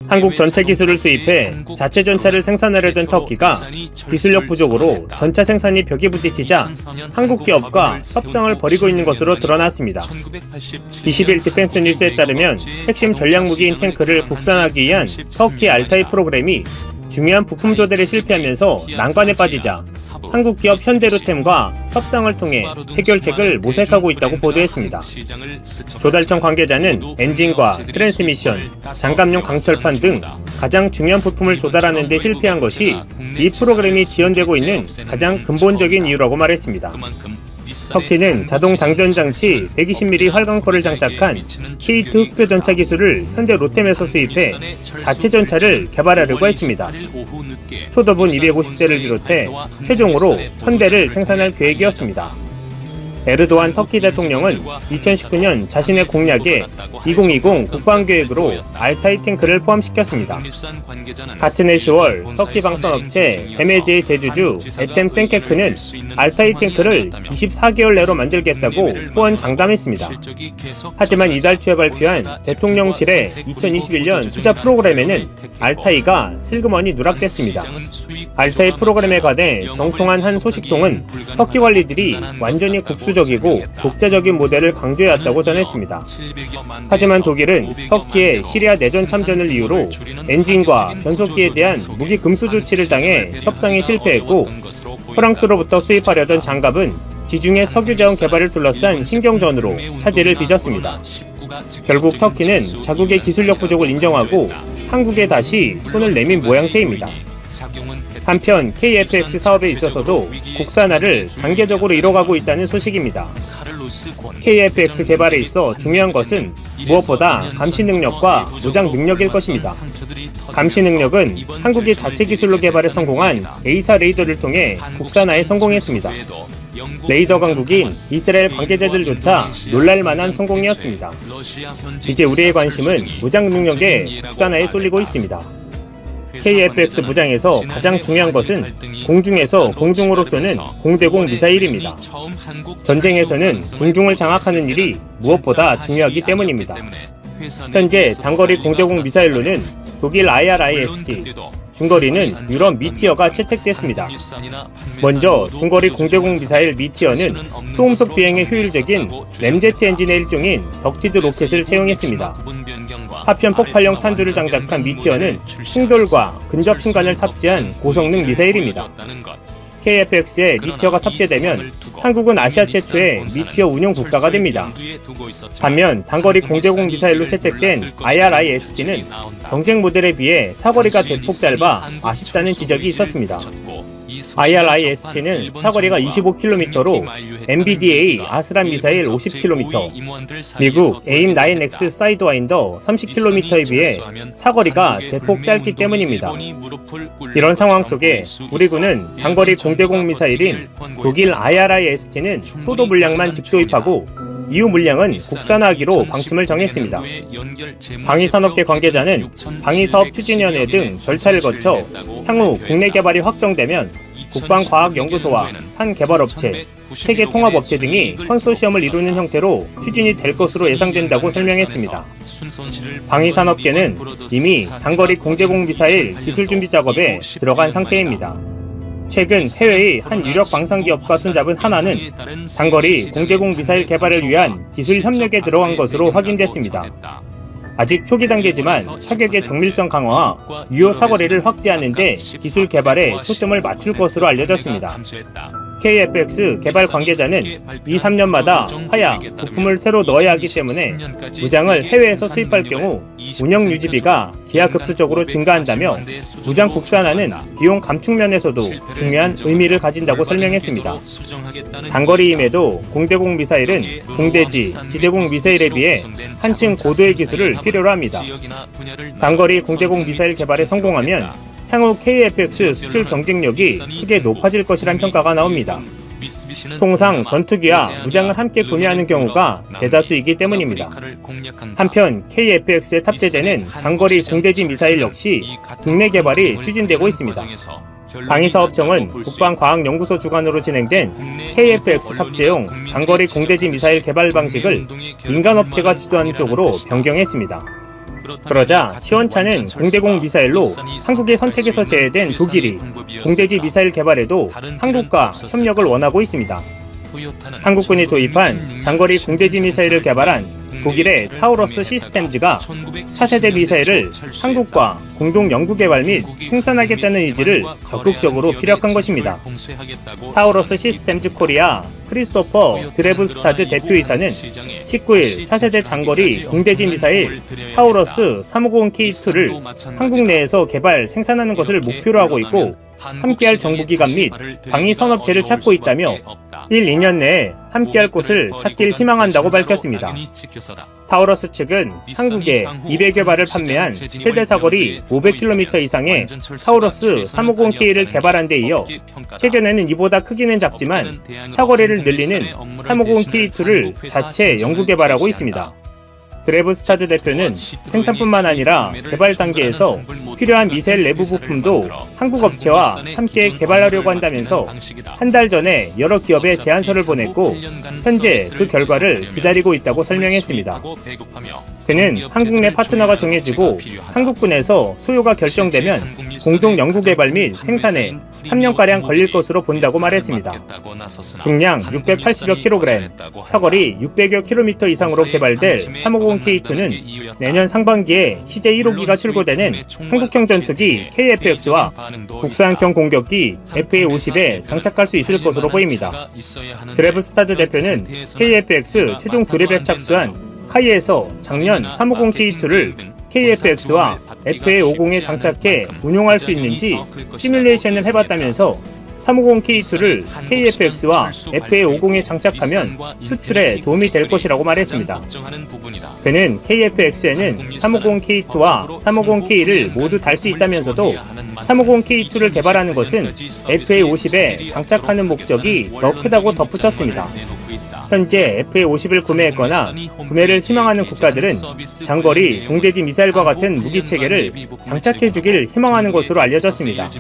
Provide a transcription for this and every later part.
한국 전차 기술을 수입해 자체 전차를 생산하려던 터키가 기술력 부족으로 전차 생산이 벽에 부딪히자 한국 기업과 협상을 벌이고 있는 것으로 드러났습니다. 21 디펜스 뉴스에 따르면 핵심 전략무기인 탱크를 국산하기 위한 터키 알타이 프로그램이 중요한 부품 조달에 실패하면서 난관에 빠지자 한국 기업 현대로템과 협상을 통해 해결책을 모색하고 있다고 보도했습니다. 조달청 관계자는 엔진과 트랜스미션, 장갑용 강철판 등 가장 중요한 부품을 조달하는 데 실패한 것이 이 프로그램이 지연되고 있는 가장 근본적인 이유라고 말했습니다. 터키는 자동 장전 장치 120mm 활강포를 장착한 K2 흑표 전차 기술을 현대 로템에서 수입해 자체 전차를 개발하려고 했습니다. 초도분 250대를 비롯해 최종으로 1000대를 생산할 계획이었습니다. 에르도안 터키 대통령은 2019년 자신의 공약에 2020 국방계획으로 알타이 탱크를 포함시켰습니다. 같은 해 10월 터키 방산업체 데메제의 대주주 에템 센케크는 알타이 탱크를 24개월 내로 만들겠다고 호언장담했습니다. 하지만 이달 초에 발표한 대통령실의 2021년 투자 프로그램에는 알타이가 슬그머니 누락됐습니다. 알타이 프로그램에 관해 정통한 한 소식통은 터키 관리들이 완전히 국수적이고 독자적인 모델을 강조해왔다고 전했습니다. 하지만 독일은 터키의 시리아 내전 참전을 이유로 엔진과 변속기에 대한 무기 금수 조치를 당해 협상에 실패했고, 프랑스로부터 수입하려던 장갑은 지중해 석유자원 개발을 둘러싼 신경전으로 차질을 빚었습니다. 결국 터키는 자국의 기술력 부족을 인정하고 한국에 다시 손을 내민 모양새입니다. 한편 KF-X 사업에 있어서도 국산화를 단계적으로 이뤄가고 있다는 소식입니다. KF-X 개발에 있어 중요한 것은 무엇보다 감시 능력과 무장 능력일 것입니다. 감시 능력은 한국이 자체 기술로 개발에 성공한 A사 레이더를 통해 국산화에 성공했습니다. 레이더 강국인 이스라엘 관계자들조차 놀랄만한 성공이었습니다. 이제 우리의 관심은 무장 능력의 국산화에 쏠리고 있습니다. KF-X 무장에서 가장 중요한 것은 공중에서 공중으로 쏘는 공대공 미사일입니다. 전쟁에서는 공중을 장악하는 일이 무엇보다 중요하기 때문입니다. 현재 단거리 공대공 미사일로는 독일 IRIS-T, 중거리는 유럽 미티어가 채택됐습니다. 먼저 중거리 공대공 미사일 미티어는 초음속 비행에 효율적인 램제트 엔진의 일종인 덕티드 로켓을 채용했습니다. 파편 폭발형 탄두를 장착한 미티어는 충돌과 근접 신관을 탑재한 고성능 미사일입니다. KF-X에 미티어가 탑재되면 한국은 아시아 최초의 미티어 운용 국가가 됩니다. 반면 단거리 공대공 미사일로 채택된 IRIS-T는 경쟁 모델에 비해 사거리가 대폭 짧아 아쉽다는 지적이 있었습니다. IRIS-T는 사거리가 25km로 MBDA 아스란 미사일 50km, 미국 AIM-9X 사이드와인더 30km에 비해 사거리가 대폭 짧기 때문입니다. 이런 상황 속에 우리 군은 단거리 공대공 미사일인 독일 IRIS-T는 초도 물량만 직도입하고 이후 물량은 국산화하기로 방침을 정했습니다. 방위산업계 관계자는 방위사업추진위원회 등 절차를 거쳐 향후 국내 개발이 확정되면 국방과학연구소와 한 개발업체, 세계통합업체 등이 컨소시엄을 이루는 형태로 추진이 될 것으로 예상된다고 설명했습니다. 방위산업계는 이미 단거리 공대공 미사일 기술준비 작업에 들어간 상태입니다. 최근 해외의 한 유력 방산기업과 손잡은 한화는 단거리 공대공 미사일 개발을 위한 기술 협력에 들어간 것으로 확인됐습니다. 아직 초기 단계지만 타격의 정밀성 강화와 유효 사거리를 확대하는 데 기술 개발에 초점을 맞출 것으로 알려졌습니다. KF-X 개발 관계자는 2~3년마다 화약, 부품을 새로 넣어야 하기 때문에 무장을 해외에서 수입할 경우 운영 유지비가 기하급수적으로 증가한다며 무장 국산화는 비용 감축 면에서도 중요한 의미를 가진다고 설명했습니다. 단거리임에도 공대공 미사일은 공대지, 지대공 미사일에 비해 한층 고도의 기술을 필요로 합니다. 단거리 공대공 미사일 개발에 성공하면 향후 KF-X 수출 경쟁력이 크게 높아질 것이란 평가가 나옵니다. 통상 전투기와 무장을 함께 구매하는 경우가 대다수이기 때문입니다. 한편 KF-X에 탑재되는 장거리 공대지 미사일 역시 국내 개발이 추진되고 있습니다. 방위사업청은 국방과학연구소 주관으로 진행된 KF-X 탑재용 장거리 공대지 미사일 개발 방식을 민간업체가 주도하는 쪽으로 변경했습니다. 그러자 시원찮은 공대공 미사일로 한국의 선택에서 제외된 독일이 공대지 미사일 개발에도 한국과 협력을 원하고 있습니다. 한국군이 도입한 장거리 공대지 미사일을 개발한 독일의 타우러스 시스템즈가 차세대 미사일을 한국과 공동 연구 개발 및 생산하겠다는 의지를 적극적으로 피력한 것입니다. 타우러스 시스템즈 코리아 크리스토퍼 드레브스타드 대표이사는 19일 차세대 장거리 공대지 미사일 타우러스 350K2를 한국 내에서 개발 생산하는 것을 목표로 하고 있고 함께할 정부기관 및 방위산업체를 찾고 있다며 1, 2년 내에 함께할 곳을 찾길 희망한다고 밝혔습니다. 타우러스 측은 한국에 200여 발을 판매한 최대 사거리 500km 이상의 타우러스 350K를 개발한 데 이어 최근에는 이보다 크기는 작지만 사거리를 늘리는 350K2를 자체 연구 개발하고 있습니다. 드레브스타드 대표는 생산뿐만 아니라 개발 단계에서 필요한 미사일 내부 부품도 한국 업체와 함께 개발하려고 한다면서 한 달 전에 여러 기업에 제안서를 보냈고 현재 그 결과를 기다리고 있다고 설명했습니다. 그는 한국 내 파트너가 정해지고 한국군에서 수요가 결정되면 공동 연구 개발 및 생산에 3년가량 걸릴 것으로 본다고 말했습니다. 중량 680여 kg, 사거리 600여 km 이상으로 개발될 350K2는 내년 상반기에 CJ 1호기가 출고되는 한국형 전투기 KF-X와 국산형 공격기 FA-50에 장착할 수 있을 것으로 보입니다. 드레브스타드 대표는 KF-X 최종 조립에 착수한 카이에서 작년 350K2를 KF-X와 FA-50에 장착해 운용할 수 있는지 시뮬레이션을 해봤다면서 350K2를 KF-X와 FA-50에 장착하면 수출에 도움이 될 것이라고 말했습니다. 그는 KF-X에는 350K2와 350K를 모두 달 수 있다면서도 350K2를 개발하는 것은 FA-50에 장착하는 목적이 더 크다고 덧붙였습니다. 현재 FA-50을 구매했거나 구매를 희망하는 국가들은 장거리 공대지 미사일과 같은 무기체계를 장착해주길 희망하는 것으로 알려졌습니다.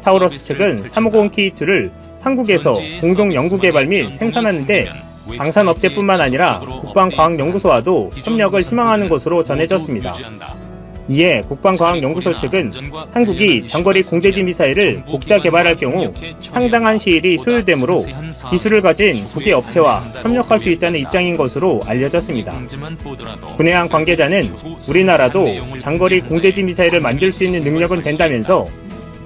타우러스 측은 350K2를 한국에서 공동 연구개발 및 생산하는데 방산업체뿐만 아니라 국방과학연구소와도 협력을 희망하는 것으로 전해졌습니다. 이에 국방과학연구소 측은 한국이 장거리 공대지 미사일을 독자 개발할 경우 상당한 시일이 소요되므로 기술을 가진 국외 업체와 협력할 수 있다는 입장인 것으로 알려졌습니다. 군의 한 관계자는 우리나라도 장거리 공대지 미사일을 만들 수 있는 능력은 된다면서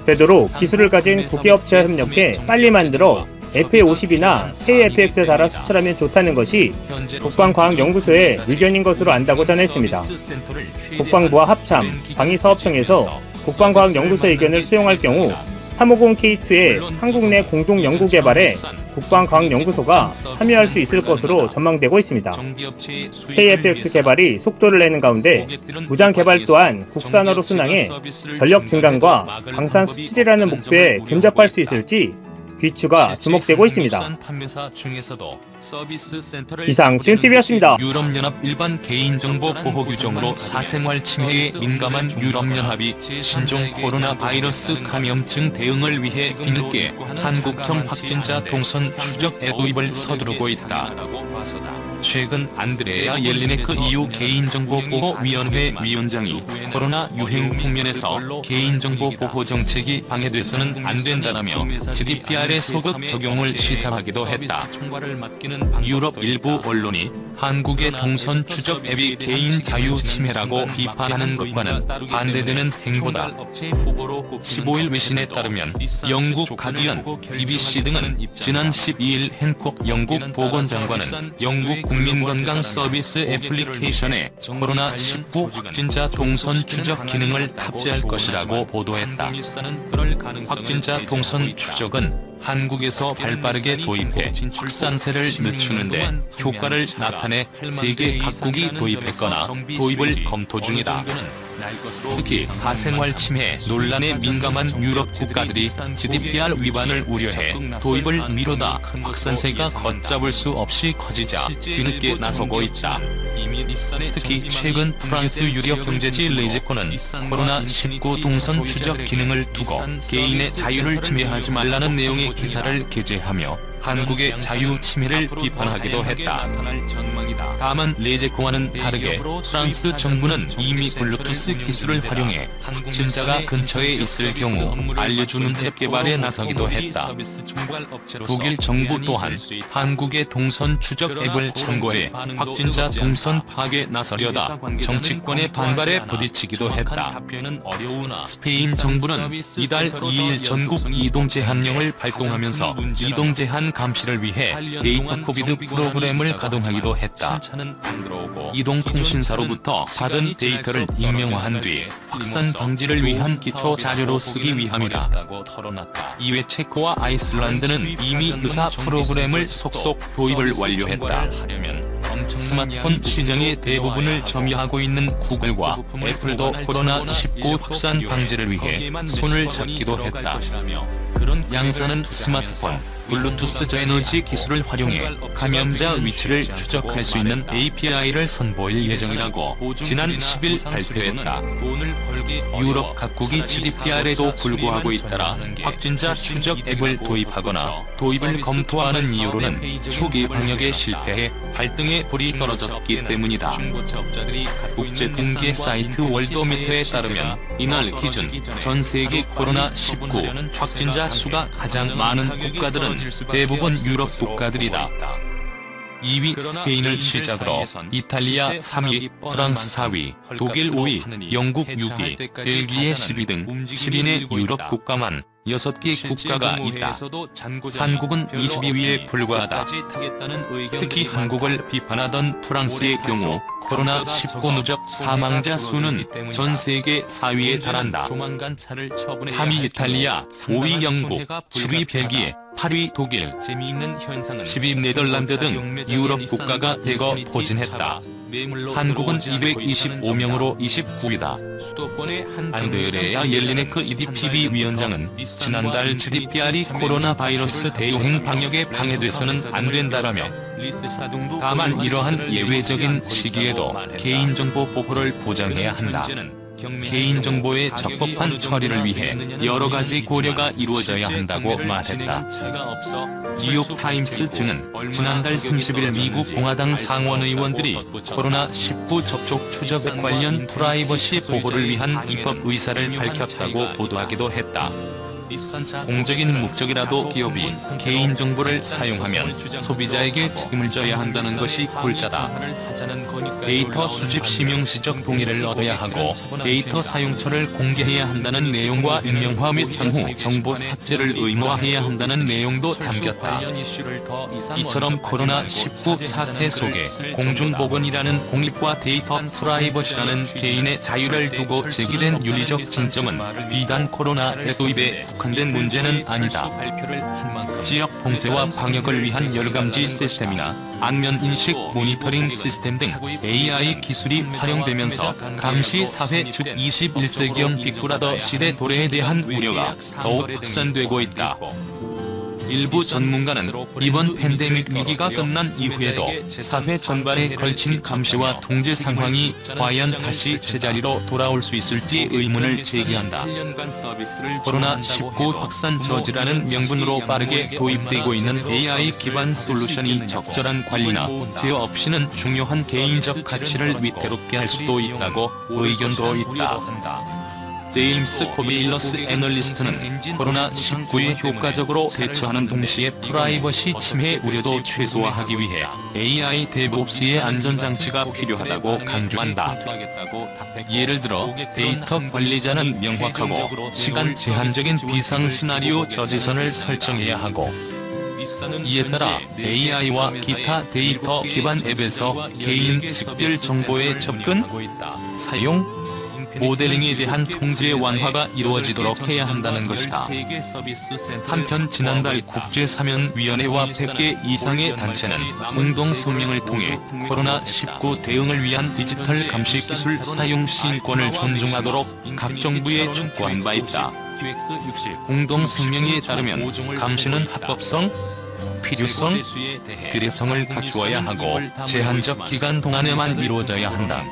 되도록 기술을 가진 국외 업체와 협력해 빨리 만들어 FA-50이나 KF-X에 달아 수출하면 좋다는 것이 국방과학연구소의 의견인 것으로 안다고 전했습니다. 국방부와 합참, 방위사업청에서 국방과학연구소의 의견을 수용할 경우 350K2의 한국 내 공동 연구 개발에 국방과학연구소가 참여할 수 있을 것으로 전망되고 있습니다. KF-X 개발이 속도를 내는 가운데 무장 개발 또한 국산화로 순항해 전력 증강과 방산 수출이라는 목표에 근접할 수 있을지 귀추가 주목되고 있습니다. 이상 CMTV였습니다. 유럽연합 일반 개인정보 보호 규정으로 사생활 침해에 민감한 유럽연합이 신종 코로나 바이러스 감염증 대응을 위해 뒤늦게 한국형 확진자 동선 추적에 도입을 서두르고 있다. 최근 안드레아 옐리네크 EU 개인정보보호위원회 위원장이 코로나 유행 국면에서 개인정보 보호 정책이 방해돼서는 안 된다라며 GDPR의 소급 적용을 시사하기도 했다. 유럽 일부 언론이 한국의 동선 추적 앱이 개인 자유 침해라고 비판하는 것과는 반대되는 행보다. 15일 외신에 따르면 영국 가디언, BBC 등은 지난 12일 행콕 영국 보건장관은 영국 국민건강 서비스 애플리케이션에 코로나19 확진자 동선 추적 기능을 탑재할 것이라고 보도했다. 확진자 동선 추적은 한국에서 발빠르게 도입해 확산세를 늦추는데 효과를 나타내 세계 각국이 도입했거나 도입을 검토 중이다. 특히 사생활 침해 논란에 민감한 유럽 국가들이 GDPR 위반을 우려해 도입을 미루다 확산세가 걷잡을 수 없이 커지자 뒤늦게 나서고 있다. 특히 최근 프랑스 유력 경제지 레제코는 코로나19 동선 추적 기능을 두고 개인의 자유를 침해하지 말라는 내용의 기사를 게재하며 한국의 자유 침해를 비판하기도 했다. 다만 레제코와는 다르게 프랑스 정부는 이미 블루투스 기술을 활용해 확진자가 근처에 있을 경우 알려주는 앱 개발에 나서기도 했다. 독일 정부 또한 한국의 동선 추적 앱을 참고해 확진자 동선 파악에 나서려다 정치권의 반발에 부딪히기도 했다. 스페인 정부는 이달 2일 전국 이동 제한령을 발동하면서 이동 제한 감시를 위해 데이터 코비드 프로그램을 가동하기도 했다. 이동통신사로부터 받은 데이터를 익명화한 뒤 확산 방지를 위한 기초 자료로 쓰기 위함이다. 이외 체코와 아이슬란드는 이미 의사 프로그램을 속속 도입을 완료했다. 스마트폰 시장의 대부분을 점유하고 있는 구글과 애플도 코로나19 확산 방지를 위해 손을 잡기도 했다. 양사는 스마트폰, 블루투스 저에너지 기술을 활용해 감염자 위치를 추적할 수 있는 API를 선보일 예정이라고 지난 10일 발표했다. 유럽 각국이 GDPR에도 불구하고 잇따라 확진자 추적 앱을 도입하거나 도입을 검토하는 이유로는 초기 방역에 실패해 발등에 불이 떨어졌기 때문이다. 국제 통계 사이트 월도미터에 따르면 이날 기준 전 세계 코로나19 확진자 수가 가장 많은 국가들은 대부분 유럽 국가들이다. 2위 스페인을 시작으로 이탈리아 3위, 프랑스 4위, 독일 5위, 영국 6위, 벨기에 10위 등 10인의 유럽 국가만 6개 국가가 있다. 한국은 22위에 불과하다. 특히 한국을 비판하던 프랑스의 경우 코로나19 누적 사망자 수는 전 세계 4위에 달한다. 3위 이탈리아, 5위 영국, 10위 벨기에, 8위 독일, 10위 네덜란드 등 유럽 국가가 대거 포진했다. 한국은 225명으로 29위다. 안드레아 옐리네크 EDPB 위원장은 지난달 GDPR이 코로나 바이러스 대유행 방역에 방해돼서는 안 된다라며 다만 이러한 예외적인 시기에도 개인정보 보호를 보장해야 한다. 개인정보의 적법한 처리를 위해 여러 가지 고려가 이루어져야 한다고 말했다. 뉴욕타임스 증은 지난달 30일 미국 공화당 상원 의원들이 코로나19 접촉 추적 관련 프라이버시 보호를 위한 입법 의사를 밝혔다고 보도하기도 했다. 공적인 목적이라도 기업이 개인정보를 사용하면 소비자에게 책임을 져야 한다는 것이 골자다. 데이터 수집 실명시적 동의를 얻어야 하고 데이터 사용처를 공개해야 한다는 내용과 익명화 및 향후 정보 삭제를 의무화해야 한다는 내용도 담겼다. 이처럼 코로나19 사태 속에 공중보건이라는 공익과 데이터 프라이버시라는 개인의 자유를 두고 제기된 윤리적 쟁점은 비단 코로나 도입에 국한된 문제는 아니다. 지역 봉쇄와 방역을 위한 열감지 시스템이나 안면 인식 모니터링 시스템 등 AI 기술이 활용되면서 감시 사회 즉 21세기형 빅브라더 시대 도래에 대한 우려가 더욱 확산되고 있다. 일부 전문가는 이번 팬데믹 위기가 끝난 이후에도 사회 전반에 걸친 감시와 통제 상황이 과연 다시 제자리로 돌아올 수 있을지 의문을 제기한다. 코로나19 확산 저지라는 명분으로 빠르게 도입되고 있는 AI 기반 솔루션이 적절한 관리나 제어 없이는 중요한 개인적 가치를 위태롭게 할 수도 있다고 의견도 있다. 제임스 코베일러스 애널리스트는 코로나19에 효과적으로 대처하는 동시에 프라이버시 침해 우려도 최소화하기 위해 AI 데브옵스의 안전장치가 필요하다고 강조한다. 예를 들어 데이터 관리자는 명확하고 시간 제한적인 비상시나리오 저지선을 설정해야 하고 이에 따라 AI와 기타 데이터 기반 앱에서 개인 식별 정보의 접근, 사용, 모델링에 대한 통제 완화가 이루어지도록 해야 한다는 것이다. 한편 지난달 국제사면위원회와 100개 이상의 단체는 공동성명을 통해 코로나19 대응을 위한 디지털 감시 기술 사용 시인권을 존중하도록 각 정부에 촉구한 바 있다. 공동성명에 따르면 감시는 합법성, 필요성, 비례성을 갖추어야 하고 제한적 기간 동안에만 이루어져야 한다.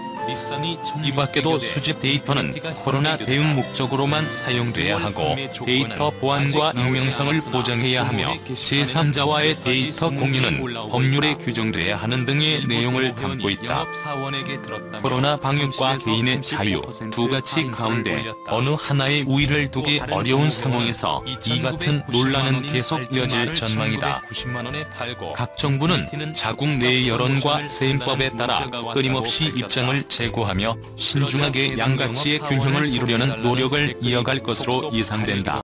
이 밖에도 수집 데이터는 코로나 대응 목적으로만 사용돼야 하고 데이터 보안과 익명성을 보장해야 하며 제3자와의 데이터 공유는 법률에 규정돼야 하는 등의 내용을 담고 있다. 코로나 방역과 개인의 자유 두 가치 가운데 어느 하나의 우위를 두기 어려운 상황에서 이 같은 논란은 계속 이어질 전망이다. 각 정부는 자국 내 여론과 셈법에 따라 끊임없이 입장을 제고하며 신중하게 양가치의 균형을 이루려는 노력을 이어갈 것으로 예상된다.